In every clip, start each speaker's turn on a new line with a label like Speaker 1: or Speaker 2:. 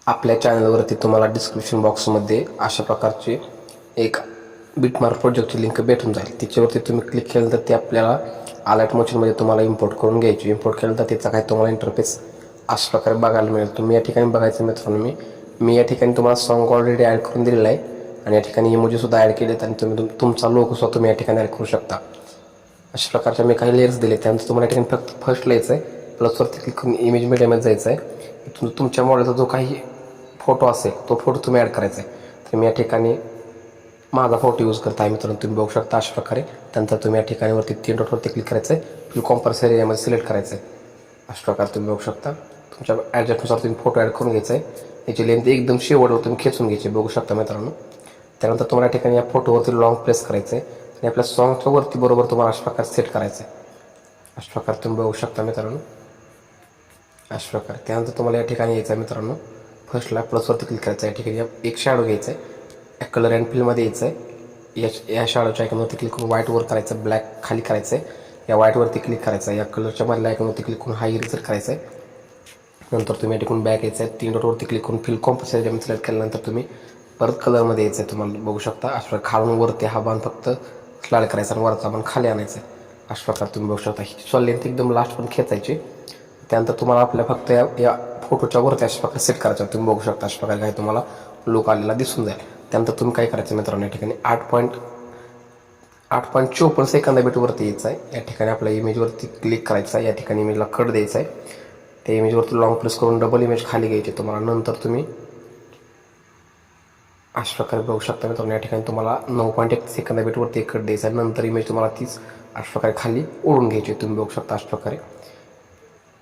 Speaker 1: आपल्या चॅनलवरती तुम्हाला डिस्क्रिप्शन बॉक्समध्ये अशा प्रकारचे एक बिटमार्क प्रोजेक्टची लिंक भेटून जाईल. तिच्यावरती तुम्ही क्लिक केलं तर ते आपल्याला अलर्ट मोशनमध्ये तुम्हाला इम्पोर्ट करून घ्यायची. इम्पोर्ट केलं तर त्याचा काही तुम्हाला इंटरफेस अशा प्रकारे बघायला मिळेल. तुम्ही या ठिकाणी बघायचं मित्रांनो, मी या ठिकाणी तुम्हाला सॉन्ग ऑलरेडी ॲड करून दिलेला आहे आणि या ठिकाणी इमोजीसुद्धा ॲड केलेत आणि तुम्ही तुमचा लोगोसुद्धा तुम्ही या ठिकाणी ॲड करू शकता. अशा प्रकारचे मी काही लेयर्स दिले. त्यानंतर तुम्हाला या ठिकाणी फक्त फर्स्ट लिहायचं आहे, प्लसवरती क्लिक करून इमेज मीडियामध्ये जायचं आहे. तुमच्या मॉडेलचा जो काही फोटो असेल तो फोटो तुम्ही ॲड करायचा आहे. तर मी या ठिकाणी माझा फोटो यूज करता आहे मित्रांनो, तुम्ही बघू शकता अशा प्रकारे. त्यानंतर तुम्ही या ठिकाणी वरती 3 डॉटवरती क्लिक करायचं आहे, फिल कॉम्पर्सर एरियामध्ये सिलेक्ट करायचं आहे. अशा प्रकारे तुम्ही बघू शकता. तुमच्या ॲडजस्टनुसार तुम्ही फोटो ॲड करून घ्यायचा आहे. याची लेंथ एकदम शेवटवर तुम्ही खेचून घ्यायची, बघू शकता मित्रांनो. त्यानंतर तुम्हाला या ठिकाणी या फोटोवरती लॉंग प्रेस करायचं आहे आणि आपल्या सॉंगच्या वरती बरोबर तुम्हाला अशा प्रकारे सेट करायचं आहे. अशा प्रकारे तुम्ही बघू शकता मित्रांनो. अशा प्रकारे त्यानंतर तुम्हाला या ठिकाणी यायचं आहे मित्रांनो, फर्स्टला प्लसवरती क्लिक करायचं आहे. या ठिकाणी एक शॅडो घ्यायचा आहे, या कलर अँड फिलमध्ये यायचं आहे. या शॅडोच्या आयकॉनवरती क्लिक करून व्हाईटवर करायचं, ब्लॅक खाली करायचं आहे. या व्हाईटवरती क्लिक करायचं आहे, या कलरच्या मधल्या आयकॉनवरती क्लिक करून हाय इरेजर करायचं आहे. नंतर तुम्ही या ठिकाणी बॅक यायचं आहे, 3 डॉटवरती क्लिक करून फिल कॉम्पोजिशन एरियामध्ये सिलेक्ट केल्यानंतर तुम्ही परत कलरमध्ये यायचं आहे. तुम्हाला बघू शकता अशा प्रकारे खालून वरती हा बाण फक्त स्लाइड करायचा आणि वरचा बाण खाली आणायचा आहे. अशा प्रकारे तुम्ही बघू शकता. ही लेंथ एकदम लास्ट पण खेचायची. त्यानंतर तुम्हाला आपल्या फक्त या फोटोच्या वरती अशा प्रकारे सेट करायचं. तुम्ही बघू शकता अशा प्रकारे काही तुम्हाला लुक आलेला दिसून जाईल. त्यानंतर तुम्ही काय करायचं मित्रांनो, या ठिकाणी 8.54 सेकंदा बिटवरती यायचं आहे. या ठिकाणी आपल्या इमेजवरती क्लिक करायचं आहे. या ठिकाणी इमेजला कट द्यायचा आहे. त्या इमेजवरती लॉंग प्रेस करून डबल इमेज खाली घ्यायची तुम्हाला. नंतर तुम्ही अशा प्रकारे बघू शकता मित्रांनो, या ठिकाणी तुम्हाला 9.1 सेकंदा बिटवरती एक कट द्यायचा आहे. नंतर इमेज तुम्हाला तीच अशा प्रकारे खाली ओढून घ्यायची. तुम्ही बघू शकता अशा प्रकारे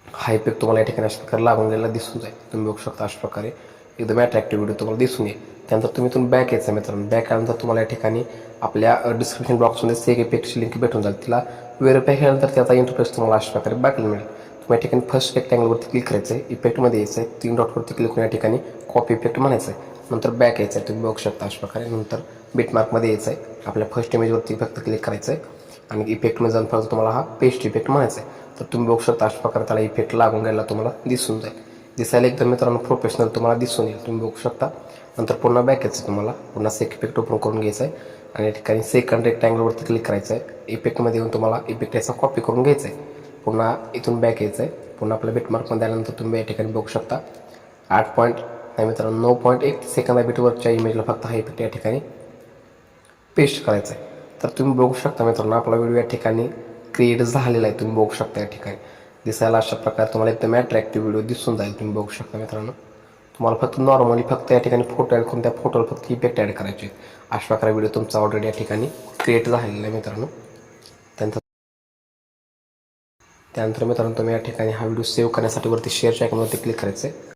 Speaker 1: हा इफेक्ट तुम्हाला या ठिकाणी अशा प्रकारे लागून गेलेला दिसून जाईल. तुम्ही बघू शकता अशा प्रकारे एकदम अट्रॅक्टिव्ह व्हिडिओ तुम्हाला दिसून येईल. त्यानंतर तुम्ही इथून बॅक यायचं मित्रांनो. बॅक आल्यानंतर तुम्हाला या ठिकाणी आपल्या डिस्क्रिप्शन बॉक्समध्ये सेग इफेक्टची लिंक भेटून जाईल. तिला व्हेरीफाय केल्यानंतर त्याचा इंटरफेस तुम्हाला अशा प्रकारे बघायला मिळेल. तुम्ही या ठिकाणी फर्स्ट रेक्टँगलवरती क्लिक करायचं आहे, इफेक्टमध्ये यायचं आहे, 3 डॉटवरती क्लिक करून या ठिकाणी कॉपी इफेक्ट म्हणायचं आहे. नंतर बॅक यायचं आहे, तुम्ही बघू शकता अशा प्रकारे. नंतर बिटमार्कमध्ये यायचं आहे, आपल्या फर्स्ट इमेजवरती फक्त क्लिक करायचं आहे आणि इफेक्टमध्ये जाऊन फक्त तुम्हाला हा पेस्ट इफेक्ट म्हणायचा आहे. तर तुम्ही बघू शकता अशा प्रकारे त्याला इफेक्ट लागून गेला तुम्हाला दिसून जाईल. दिसायला एकदम मित्रांनो प्रोफेशनल तुम्हाला दिसून येईल. तुम्ही बघू शकता. नंतर पुन्हा बॅक यायचं, तुम्हाला पुन्हा सेक इफेक्ट ओपन करून घ्यायचा आहे आणि या ठिकाणी सेकंड रेक्टँगलवरती क्लिक करायचं आहे. इफेक्टमध्ये येऊन तुम्हाला इफेक्ट याचा कॉपी करून घ्यायचा आहे. पुन्हा इथून बॅक यायचं आहे. पुन्हा आपल्या बिटमार्कमध्ये आल्यानंतर तुम्ही या ठिकाणी बघू शकता 9.1 सेकंदा बिटवरच्या इमेजला फक्त हा इफेक्ट या ठिकाणी पेस्ट करायचा आहे. तर तुम्ही बघू शकता मित्रांनो, आपला व्हिडिओ या ठिकाणी क्रिएट झालेला आहे. तुम्ही बघू शकता या ठिकाणी दिसायला अशा प्रकारे तुम्हाला एकदम अट्रॅक्टिव्ह व्हिडिओ दिसून जाईल. तुम्ही बघू शकता मित्रांनो. तुम्हाला फक्त नॉर्मली फक्त या ठिकाणी फोटो ॲड करून त्या फोटोला फक्त इफेक्ट ॲड करायचे. अशा प्रकारे व्हिडिओ तुमचा ऑलरेडी या ठिकाणी क्रिएट झालेला आहे मित्रांनो. त्यानंतर मित्रांनो तुम्ही या ठिकाणी हा व्हिडिओ सेव्ह करण्यासाठी वरती शेअरच्या आयकॉनवरती क्लिक करायचं आहे.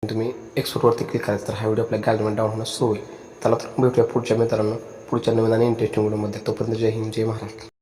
Speaker 1: तुम्ही एक्सपोर्टवरती क्लिक करायचं तर हा व्हिडिओ आपल्या गॅलरीमध्ये डाउन होणं सुरू होईल. त्याला तर भेटूया पुढच्या मित्रांनो पुढच्या नवीन आणि इंटरेस्टिंग व्हिडिओमध्ये. तोपर्यंत जय हिंद, जय महाराष्ट्र.